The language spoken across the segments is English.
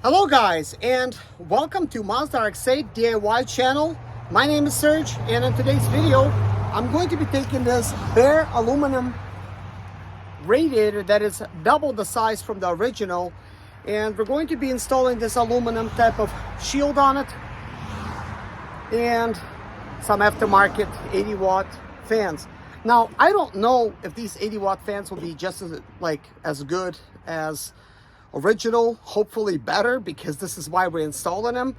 Hello guys, and welcome to Mazda RX-8 DIY channel. My name is Serge, and in today's video I'm going to be taking this bare aluminum radiator that is double the size from the original, and we're going to be installing this aluminum type of shield on it and some aftermarket 80-watt fans. Now I don't know if these 80-watt fans will be just as good as original, hopefully better, because this is why we're installing them.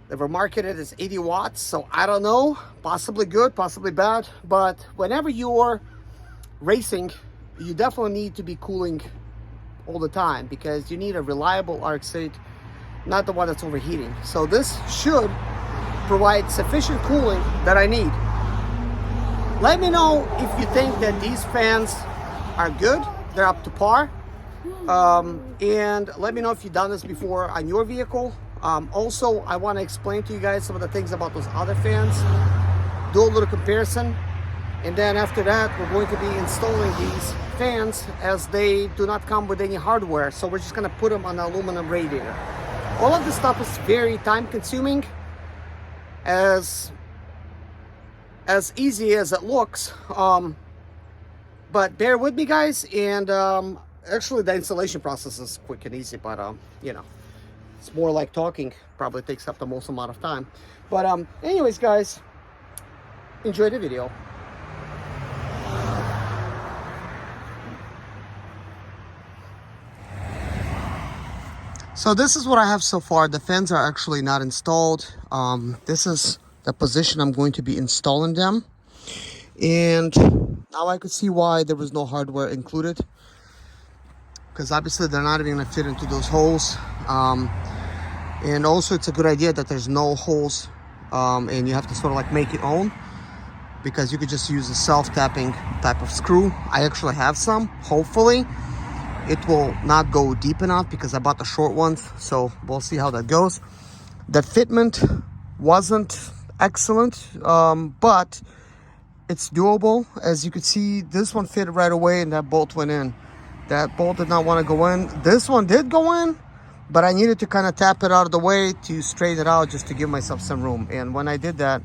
They were marketed as 80 watts, so I don't know, possibly good, possibly bad. But whenever you're racing, you definitely need to be cooling all the time, because you need a reliable RX-8, not the one that's overheating. So this should provide sufficient cooling that I need. Let me know if you think that these fans are good, they're up to par. And let me know if you've done this before on your vehicle. Also, I want to explain to you guys some of the things about those other fans, do a little comparison, and then after that we're going to be installing these fans, as they do not come with any hardware, so we're just going to put them on an aluminum radiator. All of this stuff is very time consuming, as easy as it looks, but bear with me guys. And actually, the installation process is quick and easy, but you know, it's more like talking. Probably takes up the most amount of time. But anyways, guys, enjoy the video. So this is what I have so far. The fans are actually not installed. This is the position I'm going to be installing them, and now I could see why there was no hardware included, because obviously they're not even going to fit into those holes. And also it's a good idea that there's no holes, and you have to sort of like make your own, because you could just use a self-tapping type of screw. I actually have some. Hopefully it will not go deep enough, because I bought the short ones, so we'll see how that goes. The fitment wasn't excellent, but it's doable. As you can see, this one fit right away and that bolt went in. That bolt did not want to go in. This one did go in, but I needed to kind of tap it out of the way to straighten it out, just to give myself some room. And when I did that,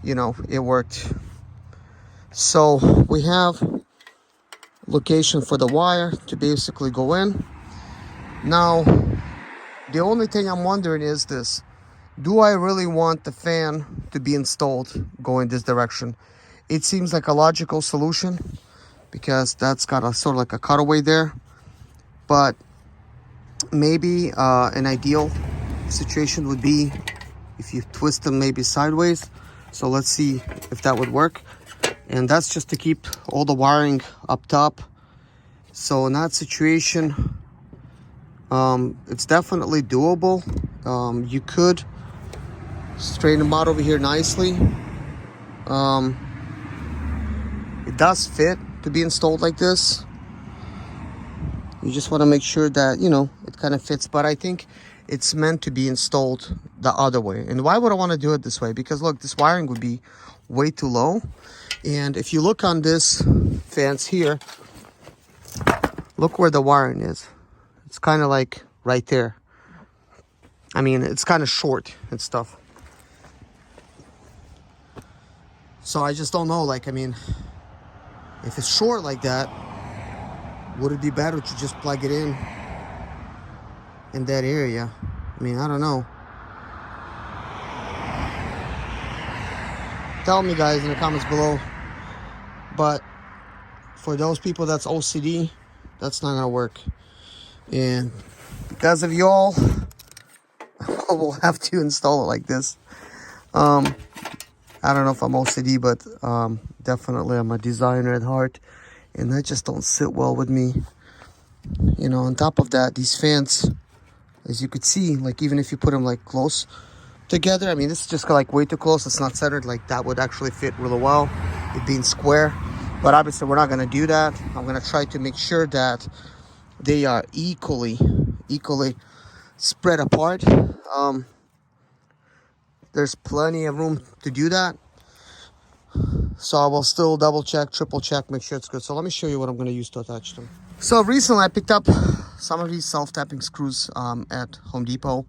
you know, it worked. So we have location for the wire to basically go in. Now, the only thing I'm wondering is this: do I really want the fan to be installed going this direction? It seems like a logical solution, because that's got a sort of like a cutaway there, but maybe an ideal situation would be if you twist them maybe sideways. So let's see if that would work. And that's just to keep all the wiring up top. So in that situation, it's definitely doable. You could straighten them out over here nicely. It does fit to be installed like this. You just want to make sure that, you know, it kind of fits, but I think it's meant to be installed the other way. And why would I want to do it this way? Because look, this wiring would be way too low. And if you look on this fans here, look where the wiring is. It's kind of like right there. I mean, it's kind of short and stuff. So I just don't know, like, I mean, if it's short like that, would it be better to just plug it in that area? I mean, I don't know. Tell me guys in the comments below. But for those people that's OCD, that's not gonna work. And because of y'all, we'll have to install it like this. I don't know if I'm OCD, but definitely I'm a designer at heart, and that just don't sit well with me. You know, on top of that, these fans, as you could see, like even if you put them like close together, I mean, this is just like way too close. It's not centered. Like that would actually fit really well, it being square. But obviously we're not going to do that. I'm going to try to make sure that they are equally spread apart. There's plenty of room to do that. So I will still double check, triple check, make sure it's good. So let me show you what I'm going to use to attach them. So recently I picked up some of these self-tapping screws at Home Depot.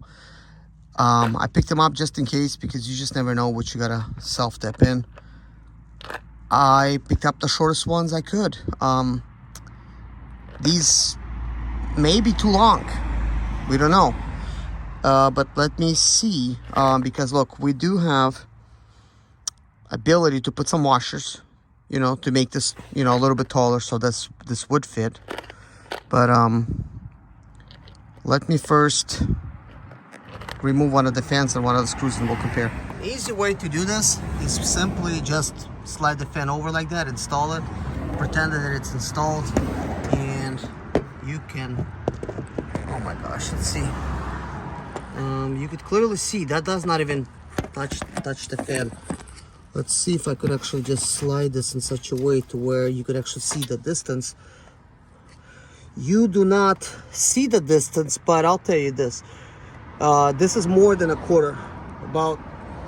I picked them up just in case, because you just never know what you gotta self-tap in. I picked up the shortest ones I could. These may be too long, we don't know. But let me see, because look, we do have ability to put some washers, you know, to make this, you know, a little bit taller, so this would fit. But let me first remove one of the fans and one of the screws, and we'll compare. The easy way to do this is simply just slide the fan over like that, install it, pretend that it's installed, and you can, oh my gosh, let's see. You could clearly see that does not even touch the fan. Let's see if I could actually just slide this in such a way to where you could actually see the distance. You do not see the distance, but I'll tell you this. This is more than a quarter, about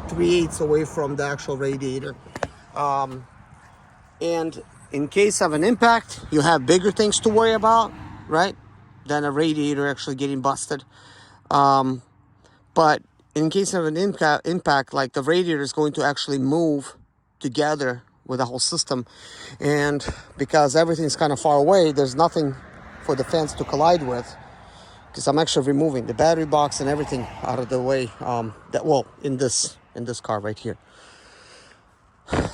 3/8 away from the actual radiator. And in case of an impact, you have bigger things to worry about, right? Than a radiator actually getting busted. But in case of an impact, like the radiator is going to actually move together with the whole system. And because everything's kind of far away, there's nothing for the fans to collide with, because I'm actually removing the battery box and everything out of the way, in this car right here.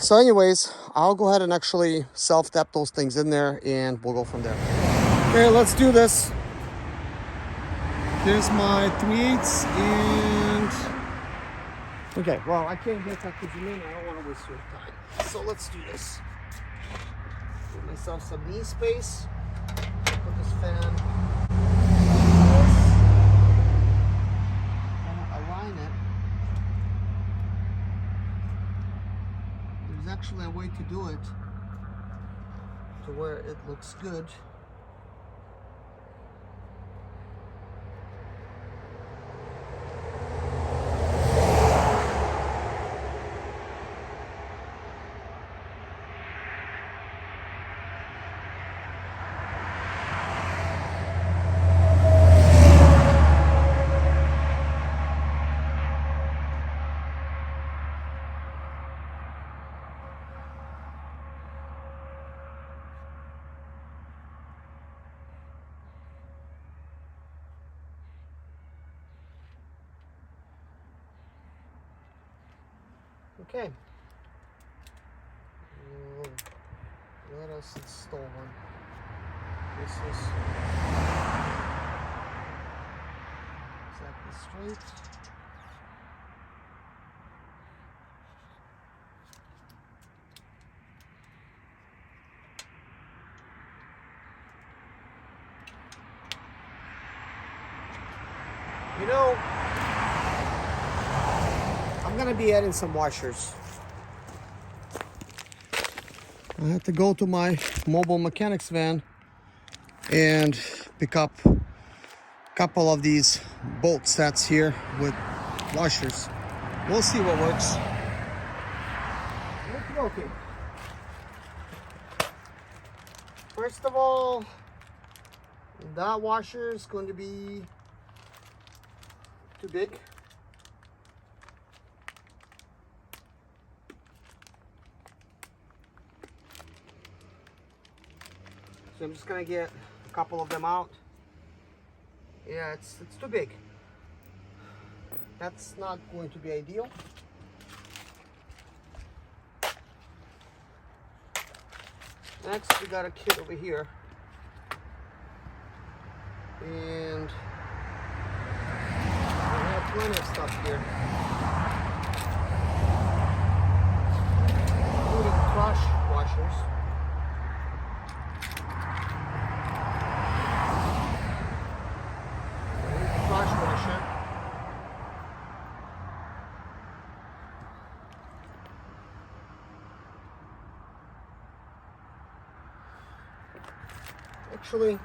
So anyways, I'll go ahead and actually self-tap those things in there, and we'll go from there. Okay, let's do this. Here's my 3/8 and... Okay, well, I can't get that to you in. I don't want to waste your time. So let's do this. Give myself some knee space. Put this fan like this. Align it. There's actually a way to do it to where it looks good. Okay. Let us install one. This is exactly straight. You know, I'm gonna be adding some washers. I have to go to my mobile mechanics van and pick up a couple of these bolt sets here with washers. We'll see what works. Okay. First of all, that washer is going to be too big. So I'm just gonna get a couple of them out. Yeah, it's too big. That's not going to be ideal. Next, we got a kit over here. And we have plenty of stuff here. Including crush washers. Actually,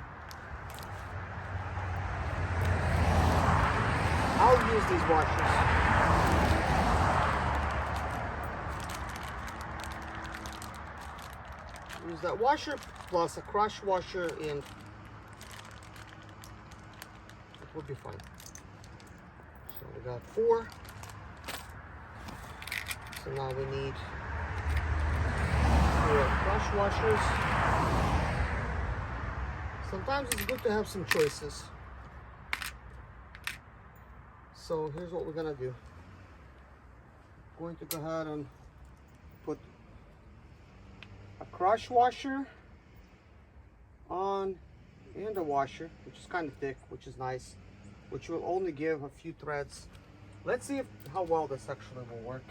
I'll use these washers. Use that washer plus a crush washer, and we'll be fine. So we got 4. So now we need 4 crush washers. Sometimes it's good to have some choices. So here's what we're gonna do. I'm going to go ahead and put a crush washer on and a washer, which is kind of thick, which is nice, which will only give a few threads. Let's see how well this actually will work.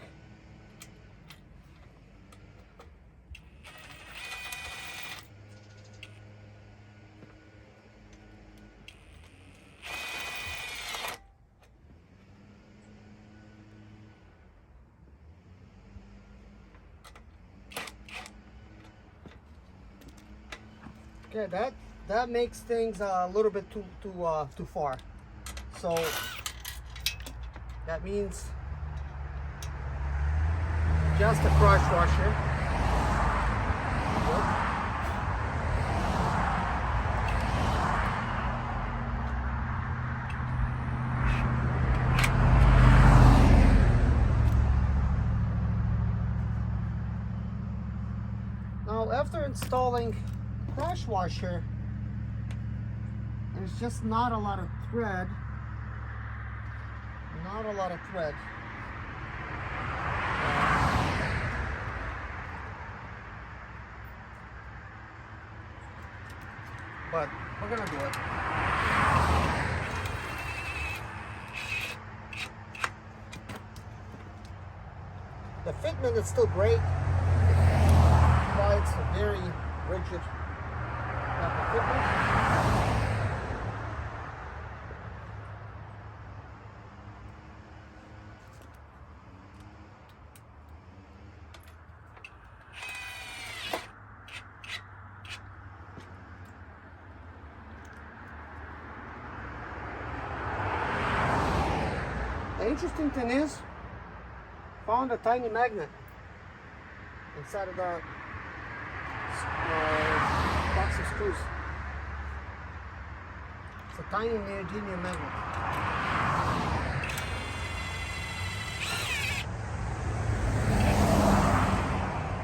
Okay, that makes things a little bit too far. So that means just a crush washer. Now, after installing crush washer, there's just not a lot of thread. But we're gonna do it. The fitment is still great. It provides a very rigid type of fitment. The interesting thing is, found a tiny magnet inside of the box of screws. It's a tiny neodymium magnet.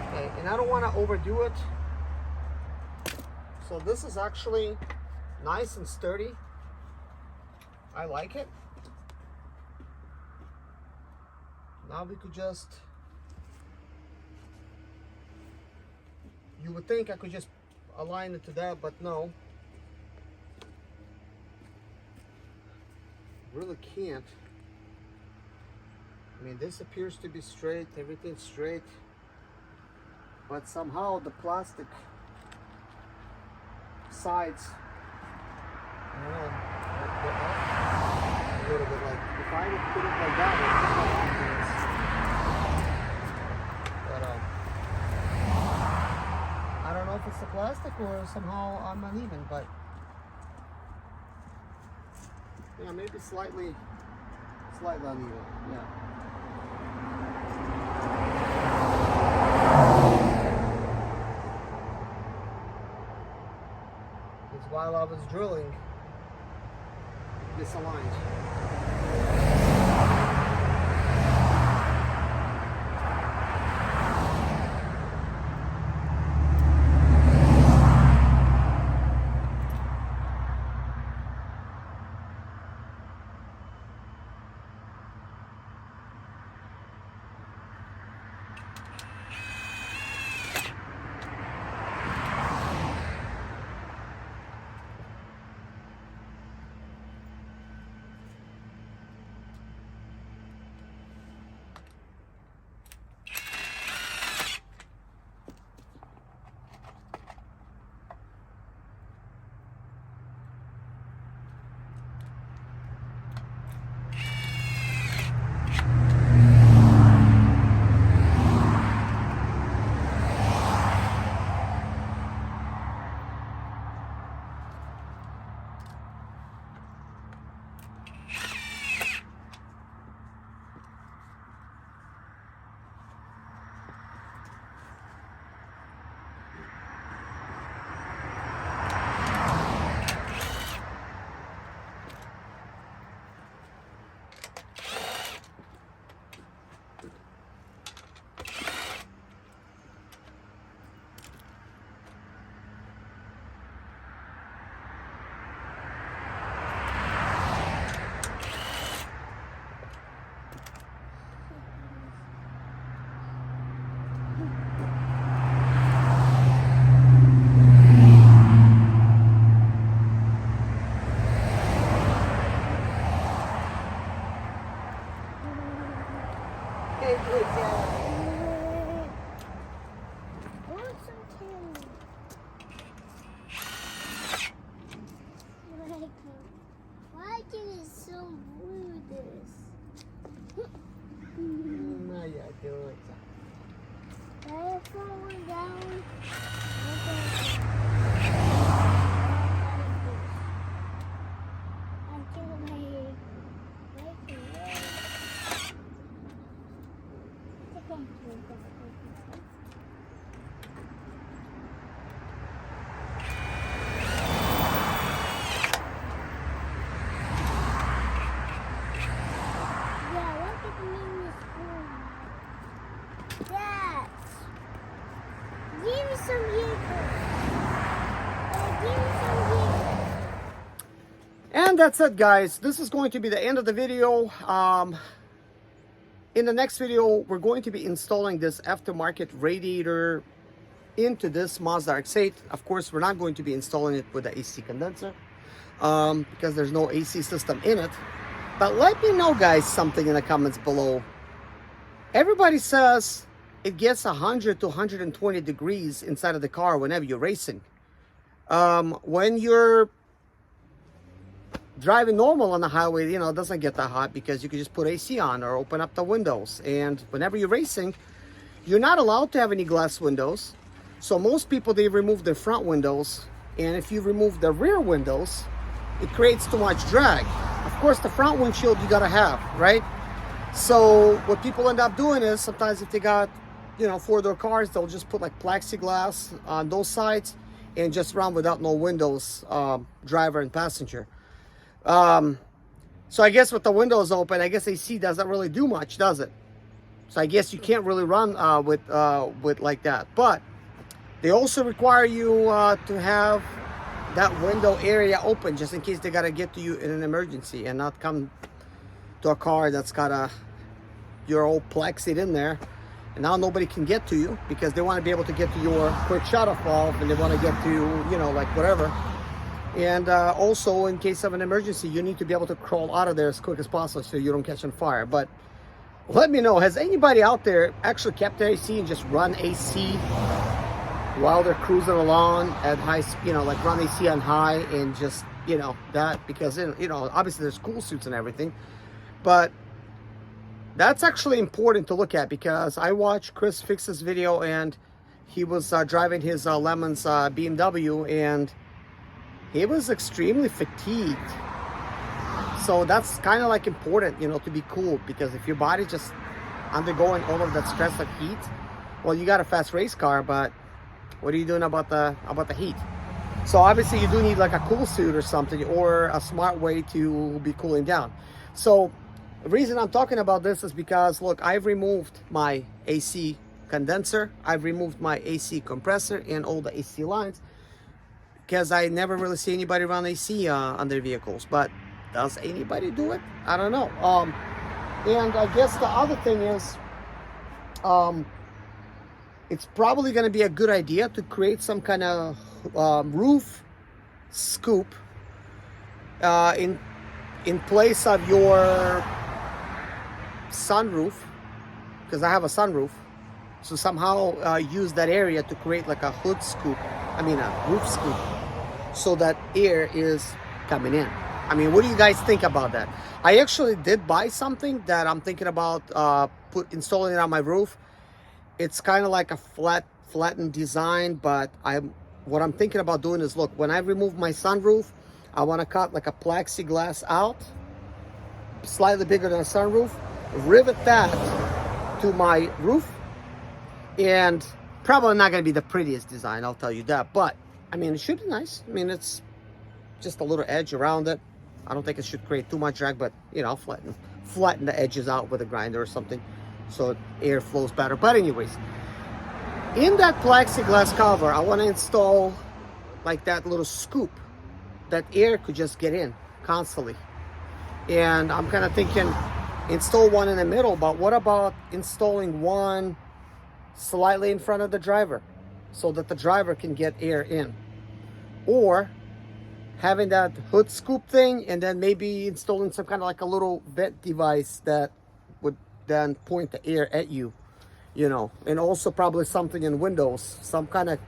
Okay, and I don't want to overdo it. So this is actually nice and sturdy. I like it. Now we could just, you would think I could just align it to that, but no. Really can't. I mean, this appears to be straight, everything's straight, but somehow the plastic sides, I don't know, a little bit like, if I would put it like that, I don't know if it's the plastic or somehow I'm uneven, but yeah, maybe slightly uneven. Yeah. Because while I was drilling, misaligned. Why can it so blue this? I falling down. Until my give me some vehicles. Give me some vehicles. And that's it, guys. This is going to be the end of the video. In the next video, we're going to be installing this aftermarket radiator into this Mazda RX-8. Of course, we're not going to be installing it with the AC condenser because there's no AC system in it. But let me know, guys, something in the comments below. Everybody says it gets 100 to 120 degrees inside of the car whenever you're racing. When you're driving normal on the highway, you know, it doesn't get that hot because you can just put AC on or open up the windows. And whenever you're racing, you're not allowed to have any glass windows. So most people, they remove their front windows. And if you remove the rear windows, it creates too much drag. Of course, the front windshield you gotta have, right? So what people end up doing is sometimes if they got, you know, four-door cars, they'll just put like plexiglass on those sides and just run without no windows, driver and passenger. So I guess with the windows open, I guess AC doesn't really do much, does it? So I guess you can't really run with like that. But they also require you to have that window area open just in case they gotta get to you in an emergency and not come to a car that's got your old plexied in there. And now nobody can get to you because they want to be able to get to your quick shut-off valve and they want to get to, you know, like whatever. And also, in case of an emergency, you need to be able to crawl out of there as quick as possible so you don't catch on fire. But let me know, has anybody out there actually kept their AC and just run AC while they're cruising along at high, you know, like run AC on high and just, you know, that, because, you know, obviously there's cool suits and everything. But that's actually important to look at because I watched Chris Fix's video and he was driving his Lemons BMW and he was extremely fatigued. So that's kind of like important, you know, to be cool, because if your body just undergoing all of that stress of heat, well, you got a fast race car, but what are you doing about the heat? So obviously you do need like a cool suit or something, or a smart way to be cooling down. So the reason I'm talking about this is because, look, I've removed my AC condenser, I've removed my AC compressor and all the AC lines because I never really see anybody run AC on their vehicles. But does anybody do it? I don't know. And I guess the other thing is, it's probably going to be a good idea to create some kind of roof scoop in place of your sunroof, because I have a sunroof. So somehow use that area to create like a hood scoop, I mean a roof scoop, so that air is coming in. I mean, what do you guys think about that? I actually did buy something that I'm thinking about installing it on my roof. It's kind of like a flattened design, but what I'm thinking about doing is, look, when I remove my sunroof, I want to cut like a plexiglass out, slightly bigger than a sunroof, rivet that to my roof, and probably not going to be the prettiest design, I'll tell you that, but I mean, it should be nice. I mean, it's just a little edge around it. I don't think it should create too much drag, but you know, I'll flatten the edges out with a grinder or something so air flows better. But anyways, in that plexiglass cover, I want to install like that little scoop that air could just get in constantly. And I'm kind of thinking install one in the middle, but what about installing one slightly in front of the driver so that the driver can get air in? Or having that hood scoop thing and then maybe installing some kind of like a little vent device that would then point the air at you, you know. And also probably something in windows, some kind of,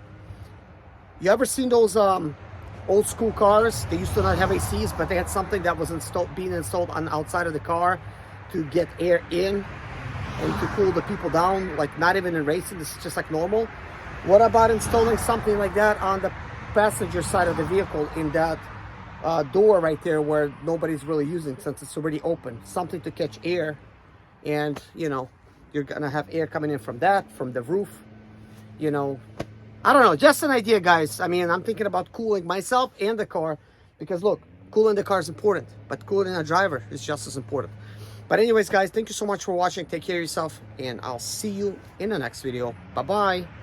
you ever seen those old school cars? They used to not have ACs, but they had something that was being installed on the outside of the car to get air in and to cool the people down, like not even in racing, this is just like normal. What about installing something like that on the passenger side of the vehicle, in that door right there where nobody's really using, since it's already open, something to catch air, and you know, you're gonna have air coming in from that, from the roof, you know. I don't know, just an idea, guys. I mean, I'm thinking about cooling myself and the car, because look, cooling the car is important, but cooling a driver is just as important. But anyways, guys, thank you so much for watching. Take care of yourself, and I'll see you in the next video. Bye-bye.